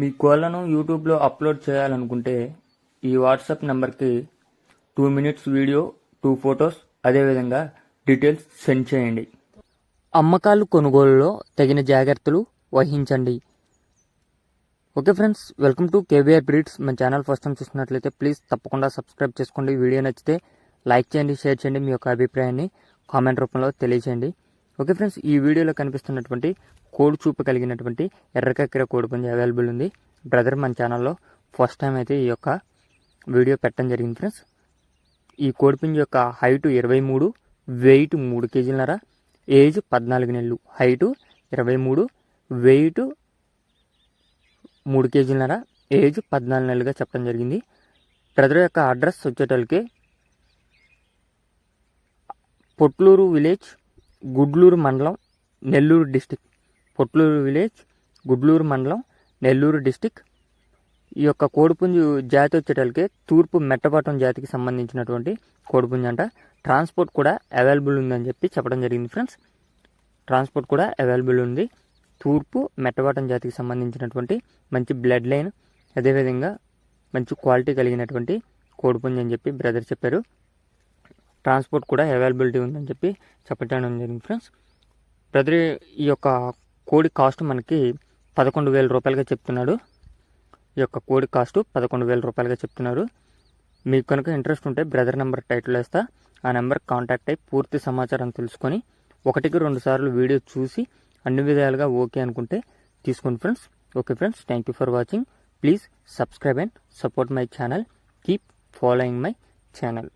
మీ కోళ్లను యూట్యూబ్లో అప్లోడ్ చేయాలనుకుంటే ఈ వాట్సాప్ నెంబర్కి 2 minutes వీడియో, 2 photos, అదేవిధంగా డీటెయిల్స్ సెండ్ చేయండి. అమ్మకాలు కొనుగోలులో తగిన జాగ్రత్తలు వహించండి. Okay friends, welcome to KVR breeds. మన ఛానల్ ఫస్ట్ టైం చూస్తున్నట్లయితే ప్లీజ్ తప్పకుండా సబ్స్క్రైబ్ చేసుకోండి. వీడియో నచ్చితే లైక్ చేయండి, షేర్ చేయండి, మీ యొక్క అభిప్రాయాన్ని కామెంట్ రూపంలో తెలియచేయండి. ఓకే ఫ్రెండ్స్, ఈ వీడియోలో కనిపిస్తున్నటువంటి కోడి చూపు కలిగినటువంటి ఎర్రకక్కెర కోడిపుంజు అవైలబుల్ ఉంది. బ్రదర్ మన ఛానల్లో ఫస్ట్ టైం అయితే ఈ యొక్క వీడియో పెట్టడం జరిగింది ఫ్రెండ్స్. ఈ కోడిపుంజు యొక్క హైటు 23, వెయిట్ 3 kg, ఏజ్ 14 నెలలు. హైటు 23, వెయిట్ 3 kg, ఏజ్ 14 నెలలుగా చెప్పడం జరిగింది. బ్రదర్ యొక్క అడ్రస్ వచ్చేటోళ్ళకి పొట్లూరు విలేజ్, గుడ్లూరు మండలం, నెల్లూరు డిస్టిక్. పొట్లూరు విలేజ్, గుడ్లూరు మండలం, నెల్లూరు డిస్టిక్. ఈ యొక్క కోడిపుంజు జాతి వచ్చేటోళ్ళకి తూర్పు మెట్టపాటం జాతికి సంబంధించినటువంటి కోడిపుంజు అంట. ట్రాన్స్పోర్ట్ కూడా అవైలబుల్ ఉందని చెప్పడం జరిగింది ఫ్రెండ్స్. ట్రాన్స్పోర్ట్ కూడా అవైలబుల్ ఉంది. తూర్పు మెట్టపాటం జాతికి సంబంధించినటువంటి మంచి బ్లడ్ లైన్, అదేవిధంగా మంచి క్వాలిటీ కలిగినటువంటి కోడిపుంజు అని చెప్పి బ్రదర్ చెప్పారు. ట్రాన్స్పోర్ట్ కూడా అవైలబిలిటీ ఉందని చెప్పడం జరిగింది ఫ్రెండ్స్. బ్రదర్ ఈ యొక్క కోడి కాస్ట్ మనకి 11,000 రూపాయలుగా చెప్తున్నాడు. ఈ యొక్క కోడి కాస్ట్ 11,000 రూపాయలుగా చెప్తున్నారు. మీకు కనుక ఇంట్రెస్ట్ ఉంటే బ్రదర్ నెంబర్ టైటిల్ వేస్తా, ఆ నెంబర్ కాంటాక్ట్ అయ్యి పూర్తి సమాచారం తెలుసుకొని 1-2 సార్లు వీడియో చూసి అన్ని విధాలుగా ఓకే అనుకుంటే తీసుకోండి friends. Okay friends, thank you for watching. Please subscribe and support my channel. Keep following my channel.